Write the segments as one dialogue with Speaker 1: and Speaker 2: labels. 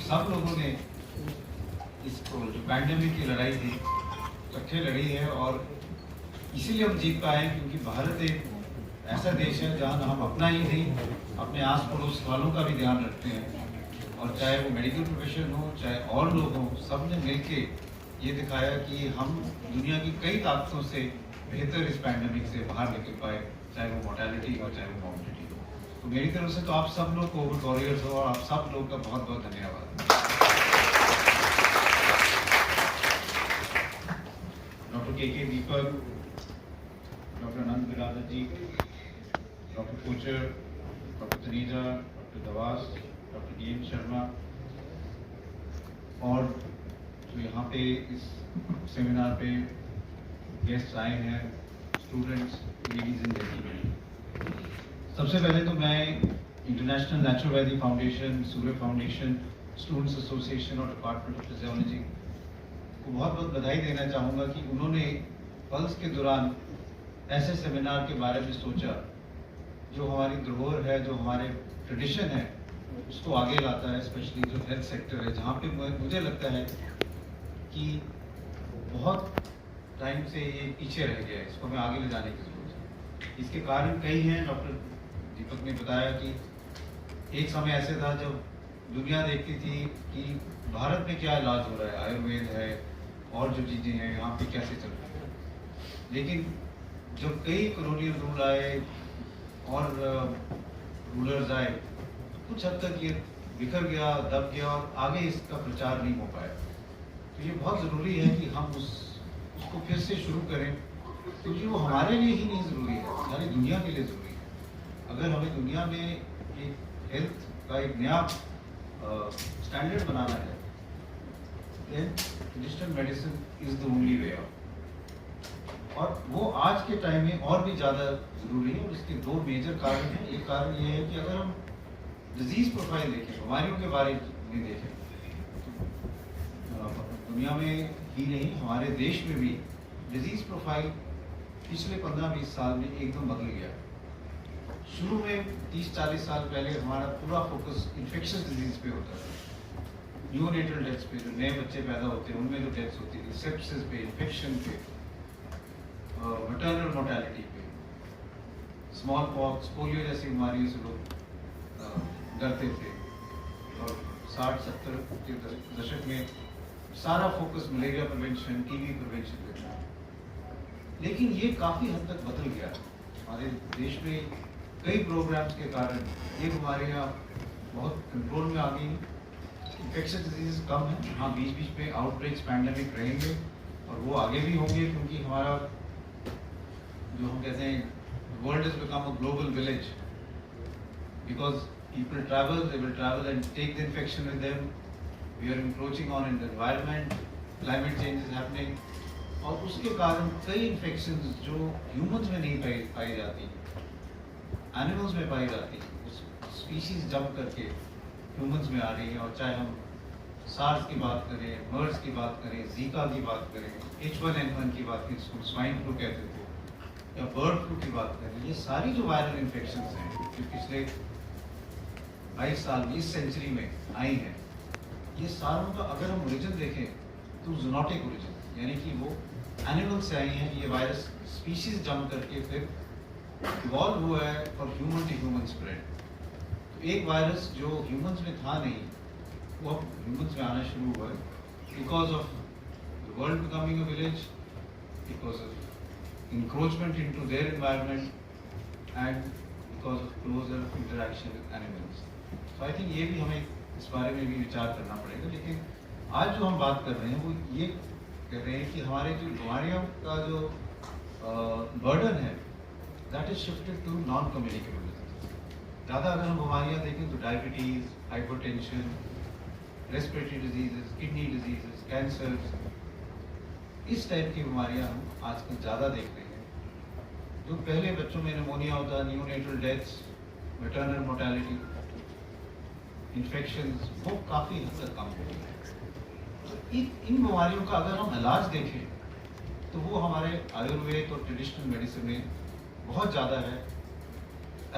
Speaker 1: सब लोगों ने इसको जो पैंडेमिक की लड़ाई थी इकट्ठे लड़ी है, और इसीलिए हम जीत पाए क्योंकि भारत एक ऐसा देश है जहाँ हम अपना ही नहीं अपने आस पड़ोस वालों का भी ध्यान रखते हैं। और चाहे वो मेडिकल प्रोफेशन हो चाहे और लोग हों, सब ने मिलके ये दिखाया कि हम दुनिया की कई ताकतों से बेहतर इस पैंडेमिक से बाहर निकल पाए, चाहे वो मोर्टेलिटी हो चाहे वो मॉर्बिडिटी हो। तो मेरी तरफ से तो आप सब लोग कोविड वॉरियर्स हो, और आप सब लोग का बहुत बहुत धन्यवाद। डॉक्टर के दीपक, doctor Anant Biradar ji, doctor Kochar, doctor Taneja, doctor Dawas, doctor D M Sharma, और जो यहाँ पे इस सेमिनार पे गेस्ट आए हैं, स्टूडेंट्स, लेडीज एंड जेंटलमैन। सबसे पहले तो मैं इंटरनेशनल नेचुरोपैथी फाउंडेशन, सूर्य फाउंडेशन, स्टूडेंट्स एसोसिएशन और डिपार्टमेंट ऑफ फिजियोलॉजी को बहुत बहुत बधाई देना चाहूँगा कि उन्होंने पल्स के दौरान ऐसे सेमिनार के बारे में सोचा जो हमारी धरोहर है, जो हमारे ट्रेडिशन है, उसको आगे लाता है। स्पेशली जो हेल्थ सेक्टर है, जहाँ पे मुझे लगता है कि बहुत टाइम से ये पीछे रह गया है, इसको हमें आगे ले जाने की जरूरत है। इसके कारण कई हैं। डॉक्टर दीपक ने बताया कि एक समय ऐसे था जब दुनिया देखती थी कि भारत में क्या इलाज हो रहा है, आयुर्वेद है और जो चीज़ें हैं यहाँ पे कैसे चल रही है। लेकिन जब कई कॉलोनियल रूल आए और रूलर्स आए, कुछ हद तक ये बिखर गया, दब गया और आगे इसका प्रचार नहीं हो पाया। तो ये बहुत ज़रूरी है कि हम उसको फिर से शुरू करें, क्योंकि वो हमारे लिए ही नहीं ज़रूरी है, सारी दुनिया के लिए ज़रूरी है। अगर हमें दुनिया में एक हेल्थ का एक नया स्टैंडर्ड बनाना है, then traditional medicine is the only way out. और वो आज के टाइम में और भी ज़्यादा ज़रूरी है, और इसके दो मेजर कारण हैं। एक कारण ये है कि अगर हम डिजीज़ प्रोफाइल देखें, बीमारियों के बारे में देखें, तो दुनिया में ही नहीं हमारे देश में भी डिजीज़ प्रोफाइल पिछले 15-20 साल में एकदम बदल गया। शुरू में 30-40 साल पहले हमारा पूरा फोकस इन्फेक्शस डिजीज़ पे होता था, न्यूनेटल डेथ्स पे, जो नए बच्चे पैदा होते हैं उनमें जो डेथ्स होती थी, सेप्सिस पे, इन्फेक्शन पे, मैटरनल मोर्टेलिटी पे, स्मॉल पॉक्स, पोलियो जैसी बीमारियों से लोग डरते थे। और 60-70 के दशक में सारा focus malaria prevention, TB prevention पे था। लेकिन ये काफ़ी हद तक बदल गया। हमारे देश में कई प्रोग्राम्स के कारण ये बीमारियाँ बहुत कंट्रोल में आ गई। इन्फेक्शस डिजीज कम है, हाँ बीच बीच में आउटब्रेक्स, पैंडेमिक रहेंगे और वो आगे भी होंगे, क्योंकि हमारा जो हम कहते हैं world is become a global village, because people travel, they will travel and take the infection with them. We are encroaching on in the environment, climate change is happening, और उसके कारण कई इन्फेक्शंस जो ह्यूमंस में नहीं पाई जाती, animals में पाई जाती, उस स्पीशीज जंप करके ह्यूमंस में आ रही है। और चाहे हम सार्स की बात करें, मर्स की बात करें, जीका की बात करें, H1N1 की बात करें, जिसको स्वाइन फ्लू कहते थे, या बर्ड फ्लू की बात करें, ये सारी जो वायरल इन्फेक्शंस हैं जो पिछले 22 साल में, इस सेंचुरी में आई हैं, ये सारों का अगर हम ओरिजिन देखें तो जूनोटिक ओरिजिन, यानी कि वो एनिमल से आई हैं। ये वायरस स्पीशीज जंप करके फिर इवॉल्व हुआ है for human to human spread. तो एक वायरस जो ह्यूमंस में था नहीं, वो अब ह्यूमंस में आना शुरू हुआ है, because of the world becoming a village, because of encroachment into their environment and because of closer interaction with animals. So I think ये भी हमें इस बारे में भी विचार करना पड़ेगा। लेकिन आज जो हम बात कर रहे हैं वो ये कह रहे हैं कि हमारे जो बीमारियों का जो बर्डन है, that is shifted to non communicable disease. ज़्यादा अगर हम बीमारियाँ देखें तो diabetes, hypertension, respiratory diseases, kidney diseases, cancer, इस टाइप की बीमारियां हम आजकल ज़्यादा देख रहे हैं। जो पहले बच्चों में निमोनिया होता, neonatal deaths, maternal mortality, infections, वो काफ़ी हद तक कम हो गई है। तो इन बीमारियों का अगर हम इलाज देखें तो वो हमारे आयुर्वेद और ट्रेडिशनल मेडिसिन में बहुत ज़्यादा है।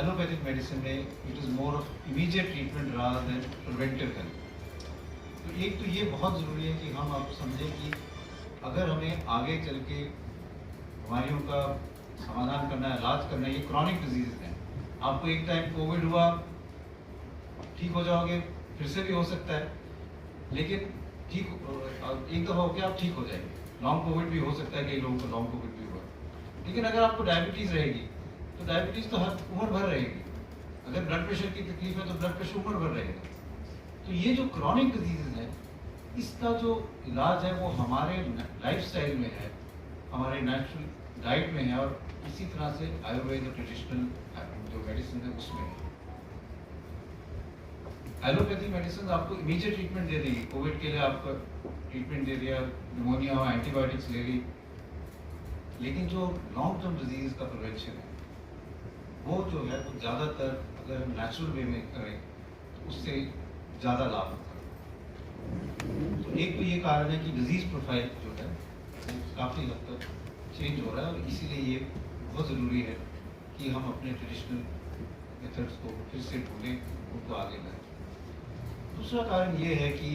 Speaker 1: एलोपैथिक मेडिसिन में it is more of immediate treatment rather than preventive health. एक तो ये बहुत ज़रूरी है कि हम आप समझें कि अगर हमें आगे चल के बीमारियों का समाधान करना है, इलाज करना है, ये क्रॉनिक डिजीज हैं। आपको एक टाइम कोविड हुआ, ठीक हो जाओगे, फिर से भी हो सकता है, लेकिन ठीक एक दफ़ा हो गया आप ठीक हो जाएंगे। लॉन्ग कोविड भी हो सकता है, कई लोगों को लॉन्ग कोविड भी हुआ। लेकिन अगर आपको डायबिटीज़ रहेगी तो डायबिटीज़ तो हर उम्र भर रहेगी। अगर ब्लड प्रेशर की तकलीफ है तो ब्लड प्रेशर उम्र भर रहेगा। तो ये जो क्रॉनिक डिजीज़ है, इसका जो इलाज है वो हमारे लाइफस्टाइल में है, हमारे नेचुरल डाइट में है, और इसी तरह से आयुर्वेद ट्रेडिशनल जो मेडिसिन है उसमें है। एलोपैथी मेडिसिन आपको इमीडिएट ट्रीटमेंट दे देगी। कोविड के लिए आपको ट्रीटमेंट दे दिया, निमोनिया हो एंटीबायोटिक्स ले ली, लेकिन जो लॉन्ग टर्म डिजीज का प्रिवेंशन है वो जो है वो ज़्यादातर अगर हम नेचुरल वे में करें तो उससे ज़्यादा लाभ होता है। तो एक तो ये कारण है कि डिजीज प्रोफाइल जो है वो काफ़ी हद तक चेंज हो रहा है, और इसीलिए ये बहुत ज़रूरी है कि हम अपने ट्रेडिशनल मेथड्स को फिर से ढूंढें, उनको आगे लाएं। दूसरा कारण ये है कि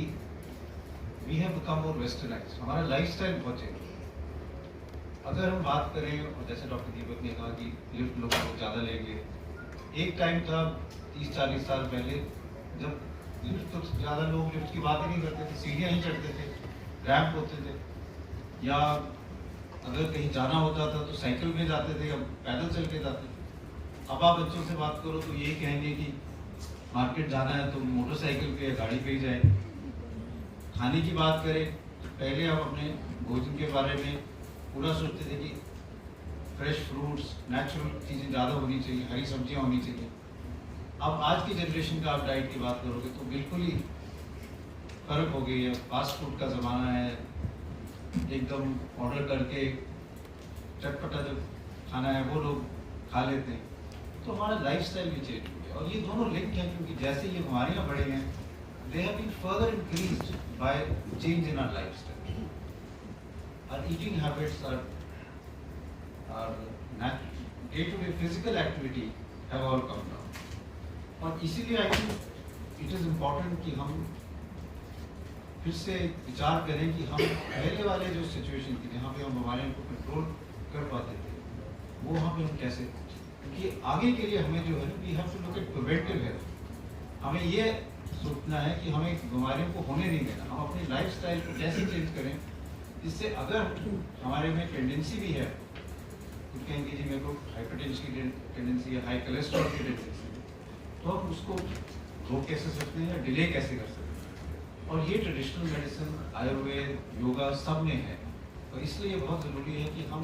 Speaker 1: we have become more westernized, हमारा लाइफस्टाइल बहुत चेंज हो गया। अगर हम बात करें, और जैसे डॉक्टर दीपक ने कहा कि लिफ्ट लोग ज़्यादा लेंगे, एक टाइम था 30-40 साल पहले जब लिफ्ट तो ज़्यादा लोग लिफ्ट की बात ही नहीं करते थे, सीढ़ियाँ ही चढ़ते थे, रैंप होते थे, या अगर कहीं जाना होता था तो साइकिल में जाते थे या पैदल चल के जाते थे। अब आप बच्चों से बात करो तो यही कहेंगे कि मार्केट जाना है तो मोटरसाइकिल पे या गाड़ी पे ही जाए। खाने की बात करें तो पहले आप अपने भोजन के बारे में पूरा सोचते थे कि फ्रेश फ्रूट्स, नेचुरल चीज़ें ज़्यादा होनी चाहिए, हरी सब्जियां होनी चाहिए। अब आज की जनरेशन का आप डाइट की बात करोगे तो बिल्कुल ही फ़र्क हो गई है। फास्ट फूड का ज़माना है, एकदम ऑर्डर करके चटपटा जो खाना है वो लोग खा लेते हैं। तो हमारा लाइफस्टाइल भी चेंज हो गया, और ये दोनों लिंक हैं, क्योंकि जैसे ये बीमारियाँ बढ़े हैं, they have been further increased by change in our lifestyle. Our eating habits, our day to day physical activity have all come down. और इसीलिए I think it is important कि हम फिर से विचार करें कि हम पहले वाले जो सिचुएशन थी जहाँ पे हम बीमारियों को कंट्रोल कर पाते थे, वो वहाँ पे हम कैसे, क्योंकि आगे के लिए हमें जो है we have to look at preventive health. हमें ये सोचना है कि हमें बीमारियों को होने नहीं देना, हम अपनी लाइफस्टाइल को कैसे चेंज करें जिससे अगर हमारे में टेंडेंसी भी है, कुछ कहेंगे जी मेरे को हाइपरटेंशन की टेंडेंसी है, हाई कोलेस्ट्रॉल की टेंडेंसी है, तो हम उसको रोक कैसे सकते हैं या डिले कैसे कर सकते हैं। और ये ट्रेडिशनल मेडिसिन, आयुर्वेद, योगा सब में है, और इसलिए बहुत ज़रूरी है कि हम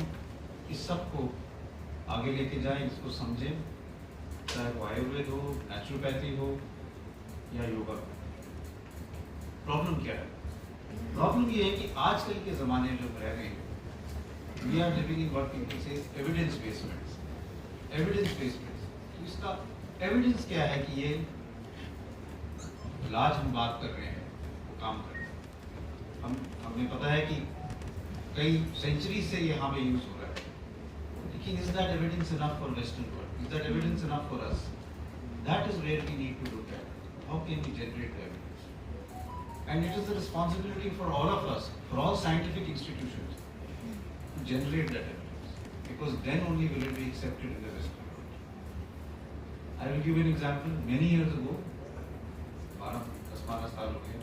Speaker 1: इस सब को आगे लेके जाएं, इसको समझें, चाहे वो आयुर्वेद हो, नेचुरोपैथी हो या योगा। प्रॉब्लम क्या है? प्रॉब्लम ये है कि आजकल के ज़माने में जो रह रहे हैं, we are living in what people say evidence based medicine. Evidence based medicine, तो इसका एविडेंस क्या है कि ये इलाज हम बात कर रहे हैं वो काम कर रहे हैं। हमें पता है कि कई सेंचुरी से ये यहाँ पे यूज हो रहा है, लेकिन is that evidence enough for western world? Is that evidence enough for us? That is where we need to look at how can we generate evidence, and it is the responsibility for all of us, for all scientific institutions to generate that evidence, because then only will it be accepted in the Western world. I will give you an example. Many years ago, 10-12 साल हो गए,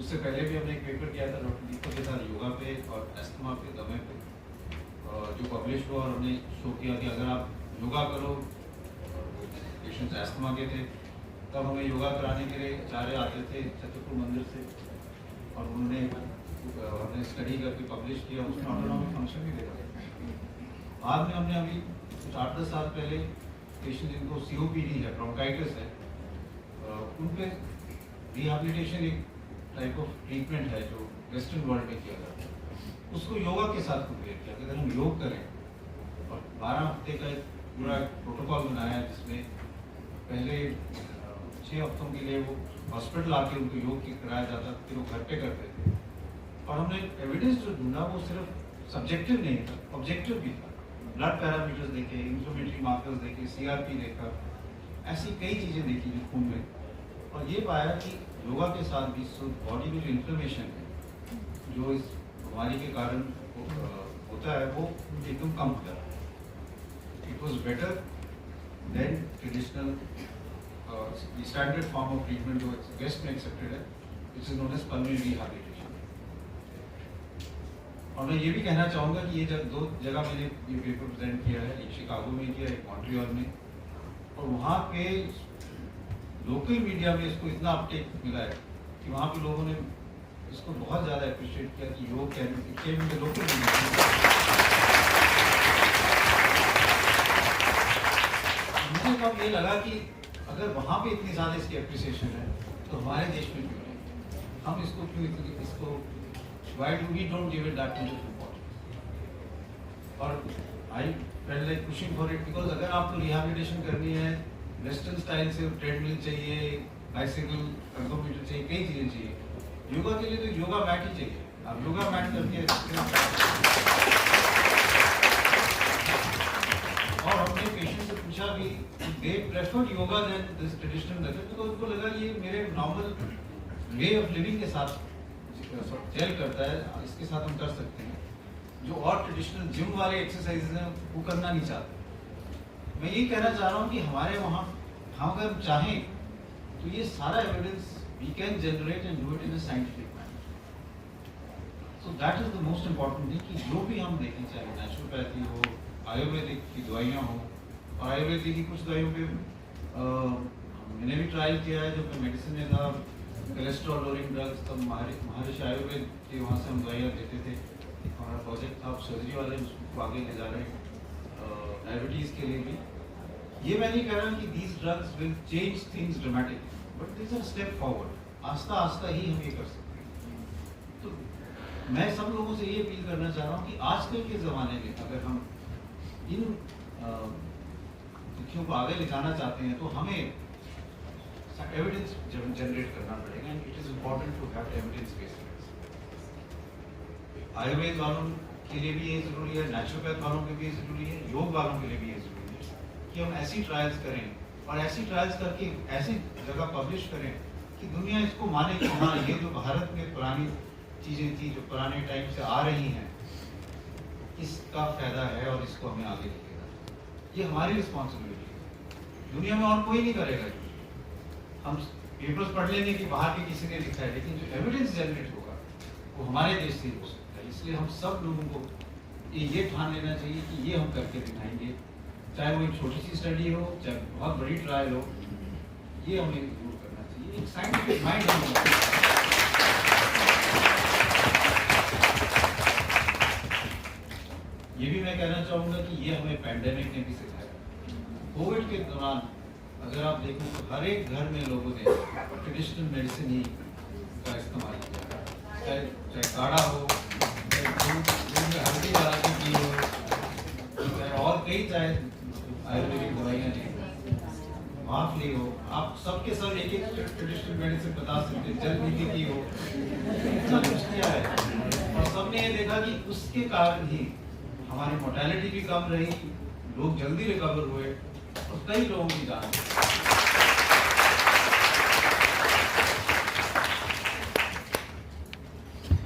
Speaker 1: उससे पहले भी हमने एक paper किया था डॉक्टर दीपक के साथ योगा पे और अस्थमा पे, दमे पे, और जो पब्लिश हुआ, और हमने शो किया कि अगर आप योगा करो, पेशेंट्स अस्थमा के थे, तब हमें योगा कराने के लिए आचार्य आते थे छतरपुर मंदिर से, और उन्होंने हमने स्टडी करके पब्लिश किया, उसमें ऑटोनॉमिक फंक्शन भी देखा। बाद में हमने अभी कुछ 8-10 साल पहले पेशेंट जिनको COPD है, ब्रोंकाइटिस है, उन पे रिहैबिलिटेशन एक टाइप ऑफ ट्रीटमेंट है जो वेस्टर्न वर्ल्ड में किया जाता है, उसको योगा के साथ कंपेयर किया। अगर हम योग करें और 12 हफ्ते का एक पूरा प्रोटोकॉल बनाया है, जिसमें पहले 6 हफ्तों के लिए वो हॉस्पिटल आके उनको योग कराया जाता, फिर वो घर पे करते थे, और हमने एविडेंस जो ढूंढा वो सिर्फ सब्जेक्टिव नहीं था, ऑब्जेक्टिव भी था। ब्लड पैरामीटर्स देखे, इंफ्लेमेटरी मार्कर्स देखे, CRP देखा, ऐसी कई चीज़ें देखी जो खून में, और ये पाया कि योगा के साथ भी बॉडी में जो इन्फ्लेमेशन है जो इस बीमारी के कारण होता है वो एकदम कम हो जाता है। It was better than traditional standard form of treatment जो वेस्ट में एक्सेप्टेड है, which is known as pulmonary rehabilitation. और मैं ये भी कहना चाहूँगा कि ये दो जगह मैंने ये पेपर प्रेजेंट किया है, एक शिकागो में किया, एक मॉन्ट्रियल में, और वहाँ पे लोकल मीडिया में इसको इतना अपटेक मिला है कि वहाँ पे लोगों ने इसको बहुत ज़्यादा अप्रिशिएट किया कि योग कैन बी लोकल मीडिया। मुझे तब ये लगा कि अगर वहाँ पे इतनी ज़्यादा इसकी अप्रिसिएशन है तो हमारे देश में क्यों नहीं, हम इसको क्यों इसको why do we don't give it that much of importance? और I felt like pushing for it because अगर आपको रिहैबिलिटेशन करनी है वेस्टर्न स्टाइल से, ट्रेडमिल चाहिए, बाइसिकल, एर्गोमीटर चाहिए, कई चीज़ें चाहिए। योगा के लिए तो योगा मैट ही चाहिए। आप योगा मैट करके और हमने पेशेंट से पूछा भी they prefer yoga than this traditional method, तो उनको लगा ये मेरे नॉर्मल वे ऑफ लिविंग के साथ जेल करता है, इसके साथ हम कर सकते हैं। जो और ट्रेडिशनल जिम वाले एक्सरसाइजेज हैं वो करना नहीं चाहते। मैं ये कहना चाह रहा हूँ कि हमारे वहाँ हम अगर चाहें तो ये सारा evidence we can generate and do it in a scientific manner. So that is the most important thing कि जो भी हम देखें, चाहे नेचुरोपैथी हो, आयुर्वेदिक की दवाइयाँ हो, और आयुर्वेदिक की कुछ दवाइयों पे मैंने भी ट्रायल किया है। जब मैं मेडिसिन में था, कोलेस्ट्रॉल लोअरिंग ड्रग्स, तब महर्षि आयुर्वेद के वहाँ से हम दवाइयाँ देते थे। हमारा प्रोजेक्ट था, सर्जरी वाले उसको आगे ले जा रहे हैं डायबिटीज़ के लिए भी। ये मैं नहीं कह रहा कि these drugs will change things dramatically, but this are step forward. आस्ता आस्ता ही हम ये कर सकते हैं। तो मैं सब लोगों से ये अपील करना चाह रहा हूँ कि आजकल के ज़माने में अगर हम इन तिथियों को आगे ले जाना चाहते हैं तो हमें एविडेंस जनरेट करना पड़ेगा, and it is important to have evidence based. Ayurveda वालों के लिए भी ये जरूरी है, नेचुरोपैथ वालों के लिए भी जरूरी है, योग वालों के लिए भी ये जरूरी है कि हम ऐसी ट्रायल्स करें और ऐसी ट्रायल्स करके ऐसी जगह पब्लिश करें कि दुनिया इसको माने कि हाँ ये जो भारत में पुरानी चीज़ें थी जो पुराने टाइम से आ रही हैं, इसका फायदा है और इसको हमें आगे लेके। ये हमारी रिस्पॉन्सिबिलिटी है, दुनिया में और कोई नहीं करेगा। हम पेपर्स पढ़ लेंगे कि बाहर के किसी ने लिखा है, लेकिन जो एविडेंस जनरेट होगा वो हमारे देश से ही हो सकता है। इसलिए हम सब लोगों को ये ठान लेना चाहिए कि ये हम करके दिखाएंगे, चाहे वो एक छोटी सी स्टडी हो, चाहे बहुत बड़ी ट्रायल हो, ये हमें जरूर करना चाहिए। एक साइंटिफिक माइंड ये भी मैं कहना चाहूँगा कि ये हमें पैंडेमिक ने भी सिखाया। कोविड के दौरान अगर आप देखो तो हर एक घर में लोगों ने ट्रेडिशनल मेडिसिन ही का इस्तेमाल किया, चाहे काढ़ा हो, चाहे दूध में हल्दी वाला की हो, चाहे और कई चाहे आयुर्वेदिक दवाइयाँ ली, भाप ली हो, आप सबके सब एक एक ट्रेडिशनल मेडिसिन बता सकते हैं, जल नीति की हो, इतना कुछ किया है। और सबने ये देखा कि उसके कारण ही हमारी मोर्टेलिटी भी कम रही, लोग जल्दी रिकवर हुए और कई लोगों की जान।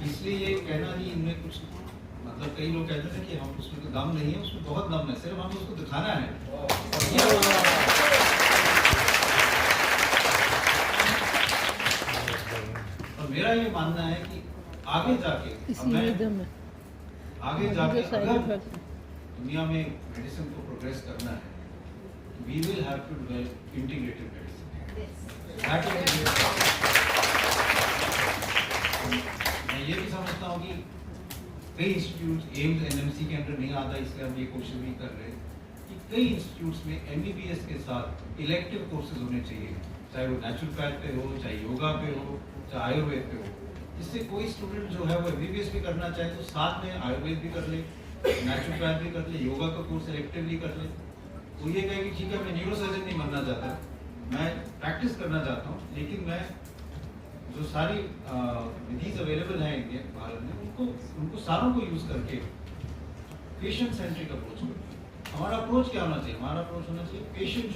Speaker 1: इसलिए ये कहना नहीं इनमें कुछ मतलब कई लोग कहते थे कि हम उसमें तो दम नहीं है, उसमें बहुत दम है, सिर्फ हमें उसको दिखाना है। और मेरा ये मानना है कि आगे जाके अगर दुनिया में मेडिसिन को प्रोग्रेस करना है, we will have to develop integrated medicine. That is मैं ये भी समझता हूँ कि कई इंस्टीट्यूट एम्स एनएमसी के अंदर नहीं आता, इसलिए हम ये कोशिश भी कर रहे हैं कि कई इंस्टीट्यूट्स में एमबीबीएस के साथ इलेक्टिव कोर्सेज होने चाहिए, चाहे वो नेचुरोपैथ पे हो, चाहे योगा पे हो, चाहे आयुर्वेद पे हो। इससे कोई स्टूडेंट जो है वो एमबीबीएस भी करना चाहे तो साथ में आयुर्वेद भी कर ले, नेचुरोपैथ भी कर ले, योगा का कोर्स इलेक्टिवली कर ले। वो ये कहे कि ठीक है मैं न्यूरोसर्जन नहीं बनना चाहता, मैं प्रैक्टिस करना चाहता हूँ, लेकिन मैं जो सारी विधीज अवेलेबल हैं इंडिया भारत में उनको सारों को यूज़ करके पेशेंट सेंट्रिक अप्रोच करें। हमारा अप्रोच क्या होना चाहिए? हमारा अप्रोच होना चाहिए patient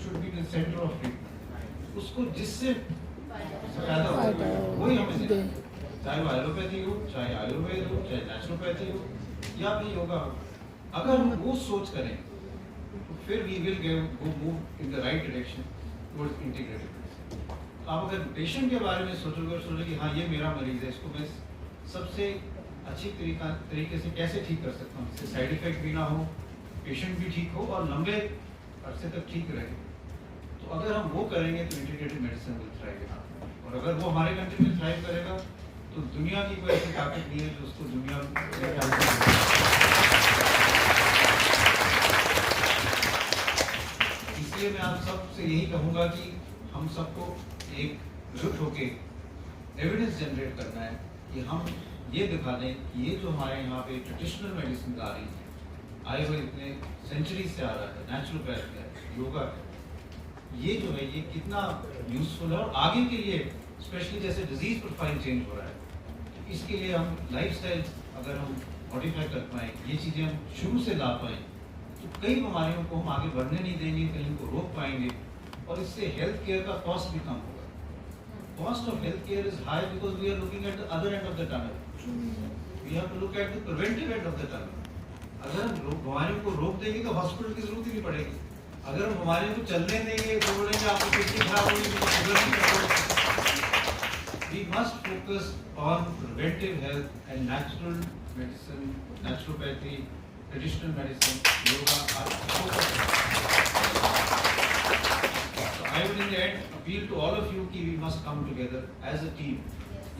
Speaker 1: should be the centre of treatment. उसको जिससे फायदा होगा, वही हमें देना है। चाहे वो एलोपैथी हो, चाहे आयुर्वेद हो, चाहे नेचुरोपैथी हो या फिर योगा हो, अगर हम वो सोच करें तो फिर we will go move in the right direction towards integrated medicine. आप अगर पेशेंट के बारे में सोचोगे कि हाँ ये मेरा मरीज है, इसको मैं सबसे अच्छी तरीके से कैसे ठीक कर सकता हूँ, इससे साइड इफेक्ट भी ना हो, पेशेंट भी ठीक हो और लंबे अरसे तक ठीक रहे, तो अगर हम वो करेंगे तो इंटीग्रेटेड मेडिसिन विल थ्राइव। और अगर वो हमारे कंट्री में थ्राइव करेगा तो दुनिया की कोई ऐसी ताकत नहीं है जो उसको दुनिया में। इसलिए मैं आप सबसे यही कहूँगा कि हम सबको एकजुट होके एविडेंस जनरेट करना है कि हम ये दिखा दें कि ये जो हमारे यहाँ पे ट्रेडिशनल मेडिसिन आ रही है, आए हुए इतने सेंचुरी से आ रहा है, नेचुरोपैथ है, योगा है, ये जो है ये कितना यूजफुल है और आगे के लिए स्पेशली जैसे डिजीज प्रोफाइल चेंज हो रहा है, तो इसके लिए हम लाइफस्टाइल अगर हम मॉडिफाई कर पाएँ, ये चीज़ें हम शुरू से ला पाएँ, तो कई बीमारियों को हम आगे बढ़ने नहीं देंगे, कहीं को रोक पाएंगे और इससे हेल्थ केयर का कॉस्ट भी कम होगा। Cost of health care is high because we are looking at the other end of the tunnel. We have to look at the preventive end of the tunnel. अगर हम बीमारियों को रोक देंगे तो हॉस्पिटल की जरूरत ही नहीं पड़ेगी। अगर हम बीमारियों को चलने देंगे तो बोलेंगे आपको किडनी खराब होगी, तो शुगर नहीं खराब। We must focus on preventive health and natural medicine, naturopathy, traditional medicine, yoga I will in the end appeal to all of you कि we must come together as a team.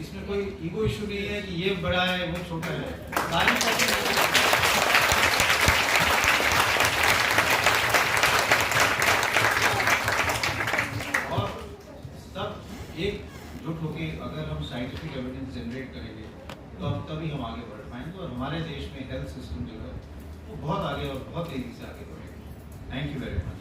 Speaker 1: इसमें कोई ego issue नहीं है कि ये बड़ा है वो छोटा है, और सब एकजुट होके अगर हम साइंटिफिक एविडेंस जनरेट करेंगे तो हम तभी हम आगे बढ़ पाएंगे और हमारे देश में हेल्थ सिस्टम जो है वो बहुत आगे और बहुत तेजी से आगे बढ़ेगा। Thank you very much.